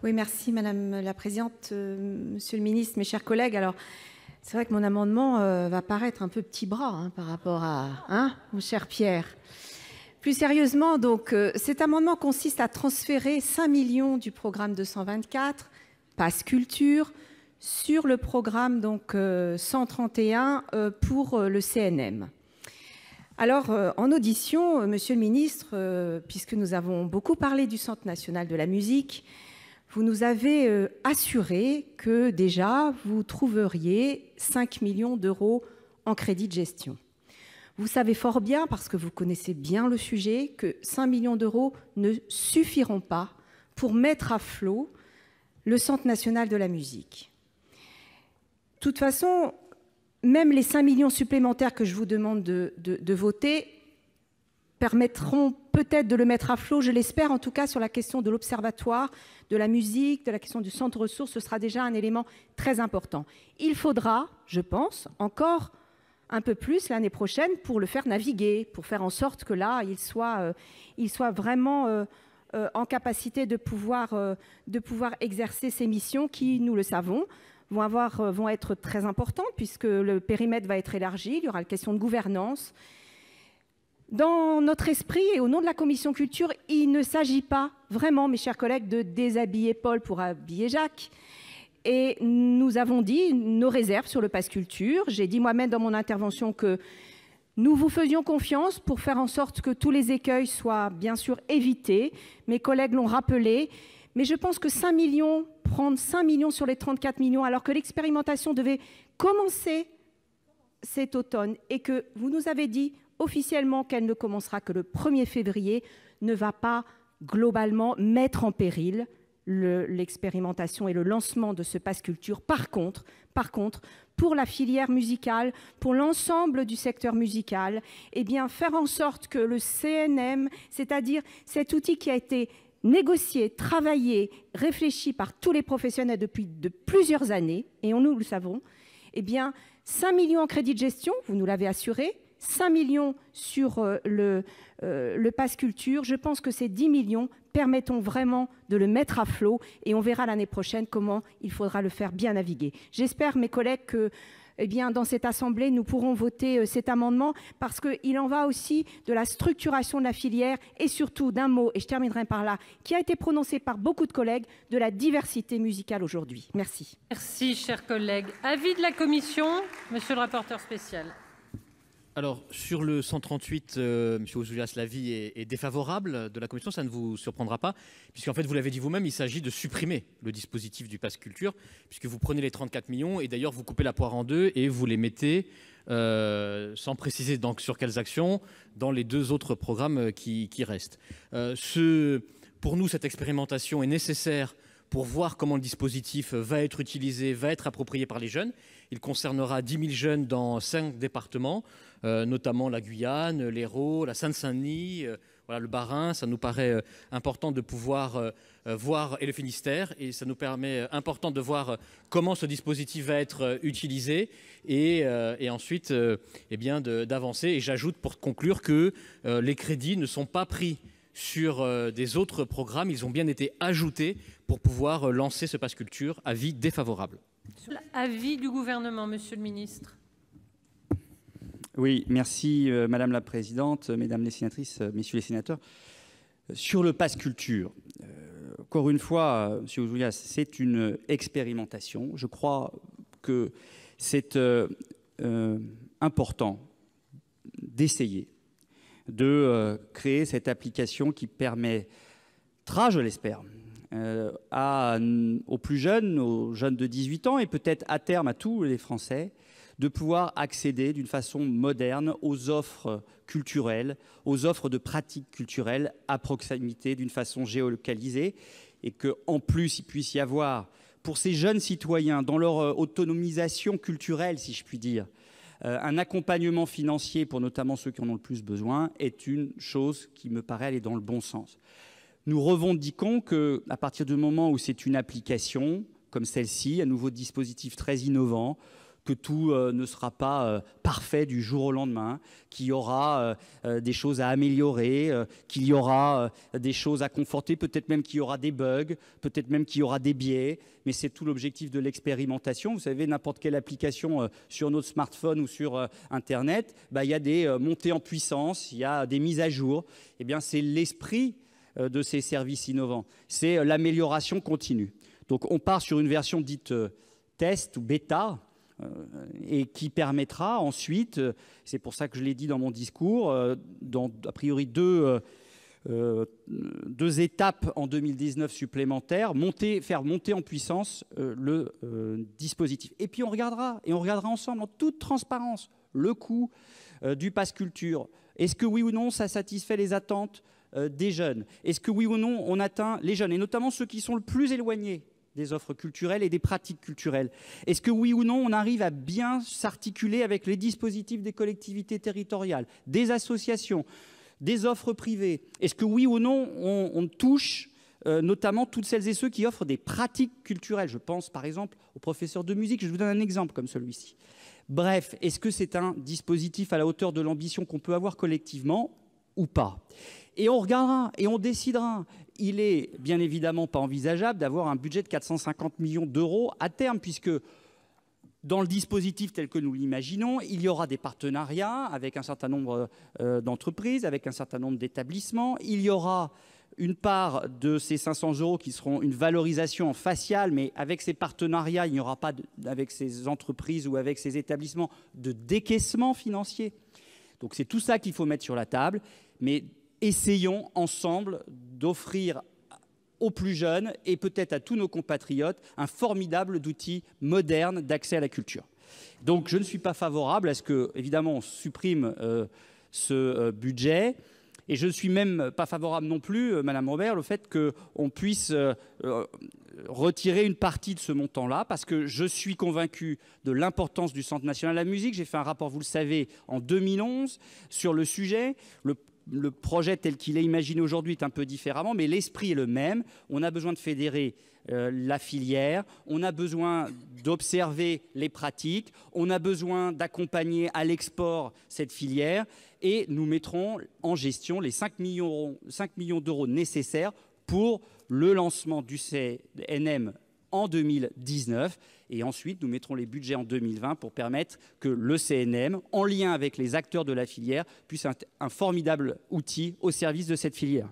Oui, merci Madame la Présidente, Monsieur le Ministre, mes chers collègues. Alors, c'est vrai que mon amendement va paraître un peu petit bras par rapport à mon cher Pierre. Plus sérieusement, donc, cet amendement consiste à transférer 5 millions du programme 224, Pass Culture, sur le programme donc 131 pour le CNM. Alors, en audition, Monsieur le Ministre, puisque nous avons beaucoup parlé du Centre national de la musique, vous nous avez assuré que déjà vous trouveriez 5 millions d'euros en crédit de gestion. Vous savez fort bien, parce que vous connaissez bien le sujet, que 5 millions d'euros ne suffiront pas pour mettre à flot le Centre national de la musique. De toute façon, même les 5 millions supplémentaires que je vous demande de voter permettront peut-être de le mettre à flot, je l'espère, en tout cas sur la question de l'observatoire, de la musique, de la question du centre ressources, ce sera déjà un élément très important. Il faudra, je pense, encore un peu plus l'année prochaine pour le faire naviguer, pour faire en sorte que là, il soit vraiment en capacité de pouvoir exercer ses missions qui, nous le savons, vont être très importantes puisque le périmètre va être élargi, il y aura la question de gouvernance. Dans notre esprit et au nom de la Commission culture, il ne s'agit pas vraiment, mes chers collègues, de déshabiller Paul pour habiller Jacques. Et nous avons dit nos réserves sur le Pass Culture. J'ai dit moi-même dans mon intervention que nous vous faisions confiance pour faire en sorte que tous les écueils soient bien sûr évités. Mes collègues l'ont rappelé. Mais je pense que 5 millions, prendre 5 millions sur les 34 millions, alors que l'expérimentation devait commencer cet automne et que vous nous avez dit officiellement qu'elle ne commencera que le 1er février, ne va pas globalement mettre en péril l'expérimentation et le lancement de ce Pass Culture. Par contre, pour la filière musicale, pour l'ensemble du secteur musical, eh bien, faire en sorte que le CNM, c'est-à-dire cet outil qui a été négocié, travaillé, réfléchi par tous les professionnels depuis de plusieurs années, et nous le savons, eh bien, 5 millions en crédit de gestion, vous nous l'avez assuré, 5 millions sur le Pass Culture. Je pense que ces 10 millions permettront vraiment de le mettre à flot et on verra l'année prochaine comment il faudra le faire bien naviguer. J'espère, mes collègues, que dans cette Assemblée, nous pourrons voter cet amendement parce qu'il en va aussi de la structuration de la filière et surtout d'un mot, et je terminerai par là, qui a été prononcé par beaucoup de collègues, de la diversité musicale aujourd'hui. Merci. Merci, chers collègues. Avis de la Commission, monsieur le rapporteur spécial. Alors, sur le 138, M. Ouzoulias, l'avis est défavorable de la Commission, ça ne vous surprendra pas, puisqu'en fait, vous l'avez dit vous-même, il s'agit de supprimer le dispositif du Pass Culture, puisque vous prenez les 34 millions et d'ailleurs, vous coupez la poire en deux et vous les mettez, sans préciser donc sur quelles actions, dans les 2 autres programmes qui restent. Pour nous, cette expérimentation est nécessaire pour voir comment le dispositif va être utilisé, va être approprié par les jeunes. Il concernera 10 000 jeunes dans 5 départements, notamment la Guyane, l'Hérault, la Seine-Saint-Denis, voilà, le Bas-Rhin. Ça nous paraît important de pouvoir voir, et le Finistère, et ça nous permet important de voir comment ce dispositif va être utilisé et ensuite d'avancer. Et j'ajoute pour conclure que les crédits ne sont pas pris sur des autres programmes, ils ont bien été ajoutés pour pouvoir lancer ce Pass Culture. Avis défavorable. Avis du gouvernement, monsieur le ministre. Oui, merci Madame la Présidente, Mesdames les sénatrices, Messieurs les sénateurs. Sur le Pass Culture, encore une fois, Monsieur Ouzoulias, c'est une expérimentation. Je crois que c'est important d'essayer de créer cette application qui permettra, je l'espère, aux plus jeunes, aux jeunes de 18 ans et peut-être à terme à tous les Français, de pouvoir accéder d'une façon moderne aux offres culturelles, aux offres de pratiques culturelles à proximité, d'une façon géolocalisée, et qu'en plus il puisse y avoir, pour ces jeunes citoyens, dans leur autonomisation culturelle, si je puis dire, un accompagnement financier pour notamment ceux qui en ont le plus besoin est une chose qui me paraît aller dans le bon sens. Nous revendiquons qu'à partir du moment où c'est une application comme celle-ci, un nouveau dispositif très innovant, que tout ne sera pas parfait du jour au lendemain, qu'il y aura des choses à améliorer, qu'il y aura des choses à conforter, peut-être même qu'il y aura des bugs, peut-être même qu'il y aura des biais, mais c'est tout l'objectif de l'expérimentation. Vous savez, n'importe quelle application sur notre smartphone ou sur Internet, il y a des montées en puissance, il y a des mises à jour. Eh bien, c'est l'esprit de ces services innovants. C'est l'amélioration continue. Donc, on part sur une version dite test ou bêta, et qui permettra ensuite, c'est pour ça que je l'ai dit dans mon discours, dans a priori deux étapes en 2019 supplémentaires, faire monter en puissance le dispositif. Et puis on regardera ensemble en toute transparence le coût du pass culture. Est-ce que oui ou non ça satisfait les attentes des jeunes? Est-ce que oui ou non on atteint les jeunes, et notamment ceux qui sont le plus éloignés des offres culturelles et des pratiques culturelles? Est-ce que oui ou non on arrive à bien s'articuler avec les dispositifs des collectivités territoriales, des associations, des offres privées? Est-ce que oui ou non on touche notamment toutes celles et ceux qui offrent des pratiques culturelles? Je pense par exemple aux professeurs de musique, je vous donne un exemple comme celui-ci. Bref, est-ce que c'est un dispositif à la hauteur de l'ambition qu'on peut avoir collectivement ou pas? Et on regardera et on décidera. Il est bien évidemment pas envisageable d'avoir un budget de 450 millions d'euros à terme, puisque dans le dispositif tel que nous l'imaginons, il y aura des partenariats avec un certain nombre d'entreprises, avec un certain nombre d'établissements. Il y aura une part de ces 500 euros qui seront une valorisation en facial, mais avec ces partenariats, il n'y aura pas, avec ces entreprises ou avec ces établissements, de décaissement financier. Donc c'est tout ça qu'il faut mettre sur la table, mais essayons ensemble d'offrir aux plus jeunes et peut-être à tous nos compatriotes un formidable outil moderne d'accès à la culture. Donc je ne suis pas favorable à ce que, évidemment, on supprime ce budget. Et je ne suis même pas favorable non plus, Madame Robert, au fait qu'on puisse retirer une partie de ce montant-là, parce que je suis convaincu de l'importance du Centre national de la musique. J'ai fait un rapport, vous le savez, en 2011 sur le sujet. Le projet tel qu'il est imaginé aujourd'hui est un peu différemment, mais l'esprit est le même. On a besoin de fédérer la filière, on a besoin d'observer les pratiques, on a besoin d'accompagner à l'export cette filière, et nous mettrons en gestion les 5 millions d'euros nécessaires pour le lancement du CNM en 2019, et ensuite nous mettrons les budgets en 2020 pour permettre que le CNM, en lien avec les acteurs de la filière, puisse être un formidable outil au service de cette filière.